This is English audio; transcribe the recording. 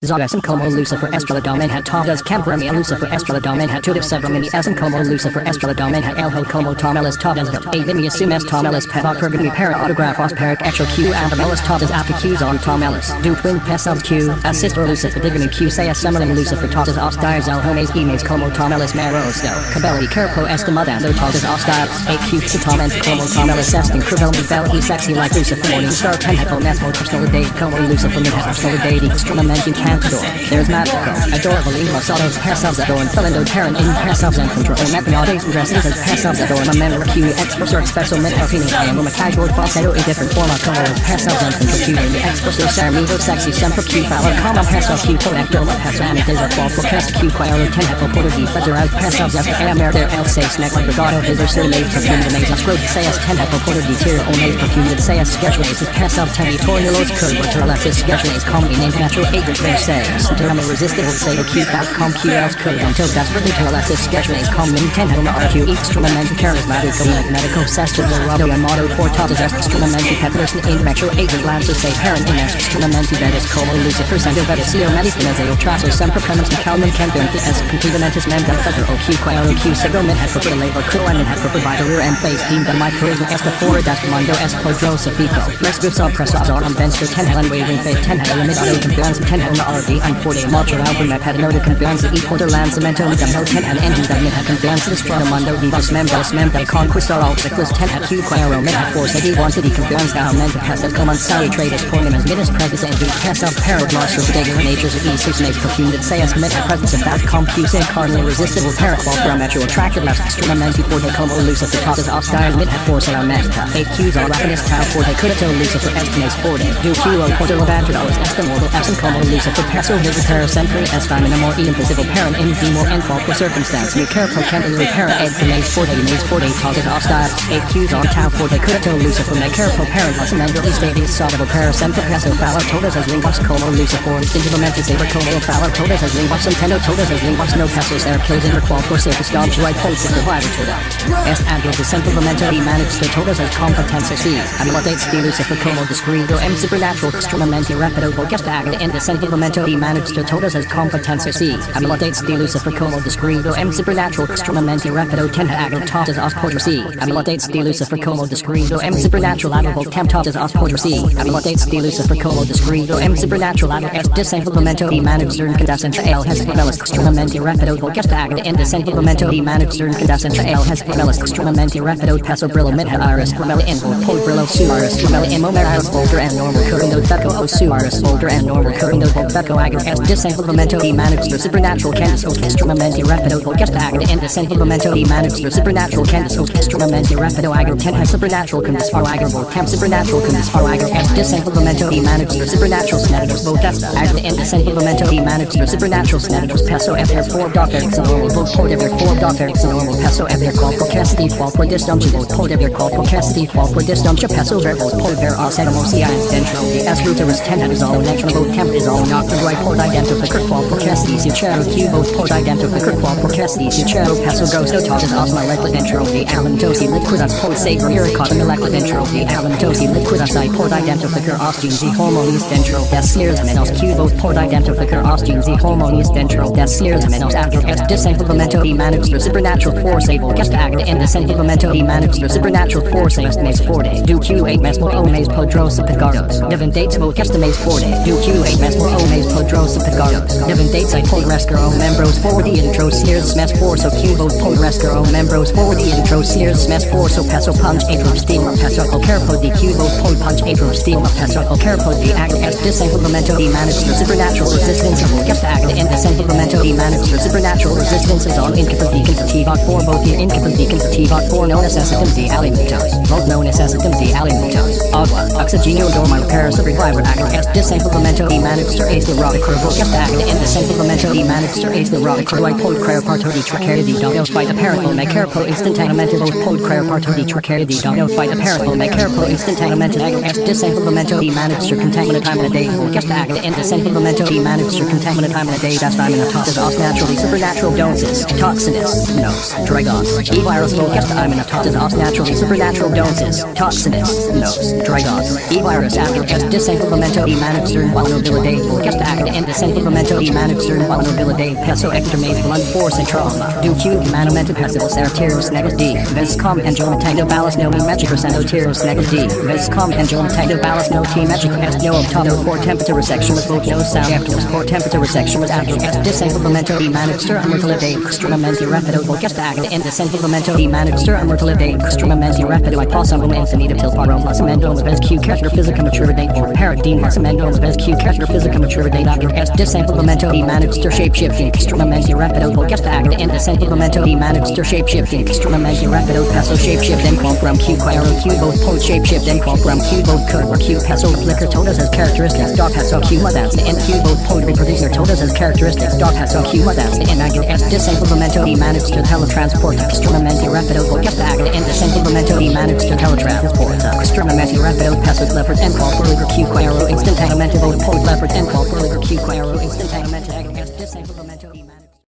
Zogas and como Lucifer estrella domain hat todas compara-me Lucifer estrella domain hat tudo several mini as and como Lucifer estrella domain hat elho como torná-los todas a mini assumes torná-los peva pergunte-me para autografos peric echo q andamelas todas apicus on torná-los do twin pesel q assister Lucifer diga-me q say assembling Lucifer todas hostiles el homes emes como torná-los maros do cabelli carpo estimada todas hostiles a q torment como torná-los estim crivel bell sexy like Lucifer Morningstar tenhaco mesmo personal day como Lucifer mid personal day instrument you can't adore. There's magical, adorable English autos ourselves adorn, fellow parent in ourselves and control. Methodologies dresses as ourselves adorn, a member Q, experts or special mental feeling. I am a casual falsetto, a different form of color. Ourselves and control Q, the experts or ceremonial sexy, semper Q, follow, common ourselves Q, to actor, pastramic is a fall for cast Q, quail, tenhaco, porter D, feather out, ourselves as the amer, their L say, snack, regato, his or so made perfume, the maze, scrub, say as tenhaco, porter D, tier, or made perfume, that say as schedule, is ourselves, tenny, tornalos, curve, or turles, schedule, is common in natural agent, they say, irresistible say to keep out com QL's code until desperately to less schedule is common intended on RQ instrumental charismatic medical session Rado and motto for topics instrumental person in metro agent lances say parent in instrumental that is como Lucifer sender that is CEO medicine as a trasso sempre premise calman campaign as complementus men that feather o Q quail Q segment has for labor cool and had for provider rear and face team the microism as the four das mundo as podro safico first groups of press on venture 10 helen waving faith 10 helen limit auto confiance 10 helen RV and 40 Marcher album that had noted confiance e quarter land cemento with the moten and engine that had confiance the strong mundo vivos members conquistar all cycles 10 at Q quaero meta force he wanted he confiance now meant to pass that common salary traders point him as minutes presence and the pass of parent loss of the natures of E6 makes perfume that say as meta presence of that compuse and cardinally resistible parent while from metro attractive last instrumenti for the como Lucifer top is hostile mid force and our meta 8 Q's on rapidest town for they could have told Lucifer estimates 40 do Q on quarter of dollars estimable as and como Lucifer passo visitor century as time in a more invisible parent in the more info for circumstance you careful can be parent egg to maze 40 target hostile 8 Q's on town for they could have told Lucifer make careful parent was an angel stating soluble paracenter passo fallow todas as linguas como Lucifer digital mentis saber como fallow todas as linguas Nintendo todas as linguas no passos air kills in the qual for circus dodge right points of the vibe to that as angel the central memento he managed the todas as competences C and what dates the Lucifer como discreto and supernatural extremamente rapido just agate in the central memento he managed the todas as competences C and what dates the Lucifer como discreto and supernatural extremamente rapido tenha agate todas as porter C and what dates the Lucifer como discreto and supernatural agate temp todas as porter C and what dates the Lucifer como discreto and supernatural agate as disabled memento he managed during condensation L has pemelis extremamente rapido just agate in the central memento he managed during condensation L has pemelis extremamente rapido passo brillo meta iris gemella in pol brillo suaris gemella in momeraris older and normal currendo feco o suaris older and normal currendo feco agate as disabled memento he managed the supernatural candice extremamente rapido just agate in the central memento he managed the supernatural candice extremamente rapido agate ten has supernatural candice agate camp supernatural candice agate as disabled memento he managed the supernatural snatchers bodesta agate in the central memento he managed the supernatural snatchers passo at their 4 doctors and normal both port of their 4 doctors and normal passo at their call for castity fall for disjunction both port of their call for castity fall for disjunction passo verbal port their arsenalosia dentro the s routerus 10 is all natural both camp is all not the right port identifier qual for castity suchero q both port identifier qual for castity suchero passo goes no talk is osmo molecular dentro the alum dosi liquid as port saver miracot molecular dentro the alum dosi liquid as I port identifier osgene z hormones dentro das sears menos q both port identifier osgene z hormones dentro das sears menos after as disabled memento he managed the supernatural force able just agate in the central memento he managed the supernatural force estimates 40 do q8 mesmo o mes podros pigardos given dates both estimates 40 do q8 mesmo o mes podros pigardos given dates I port rescue o membros 40 intro sears mes 4 so q both port rescue o membros 40 intro sears mes 4 so passo punch intro steam passo o carpo the q both port punch intro steam passo o carpo the agate as disabled memento he managed the supernatural resistance just agate in the central memento he managed the supernatural resistance is on incapacitive for both the incapacitive for no necessity alimentos both no necessity alimentos agua oxygenio dormal paris reviver agate as disabled memento he managed to ace the rod curve just agate in the central memento he managed to ace the rod curve I pod crea parto di tracere don't fight the parent will make careful instantaneamente both pod crea parto di tracere don't fight the parent will make careful instantaneamente agate as disabled memento he managed to contaminate time in a day just agate in the central memento he managed to contaminate time in a day that's time in a toss is os naturally supernatural doses toxinous nos dragons e-virus will just time in a toss is os naturally supernatural doses toxinous nos dragons e-virus after as disabled memento he managed during vulnerability will just guest actor in desenvolvimento e manifestar vulnerabilidade peso extremate blunt force and trauma do que humanamente passivo ser tiros negos d vezes com enjoyment do balas no metrico sendo tiros negos d vezes com enjoyment do balas no team metrico est no octavo por temperature resection was vote no sound afterwards por temperature resection was after est desenvolvimento e manifestar mortalidade extremamente rápido o guest actor in desenvolvimento e manifestar mortalidade extremamente rápido I posso um infinito til para um lançamento vezes Q character physica maturity or paradigm lançamento vezes Q character physica maturity after est desenvolvimento e manifestar shape shifting extremamente rápido o guest actor in desenvolvimento e manifestar shape shifting extremamente rápido passo shape shifting compara-me Q quaero Q both point shape shifting compara-me Q both curve Q passo flicker todas as characteristics dog passo Q mudança in Q both point reproducer todas as characteristics dog passo Q mudança in agir est desenvolvimento e manifestar teletransport extremamente rápido o guest actor in desenvolvimento e manifestar teletransport extremamente rápido passo leopard and compara-me Q quaero instantaneamente both point leopard and compara-me Q quaero instantaneamente est desenvolvimento e manifestar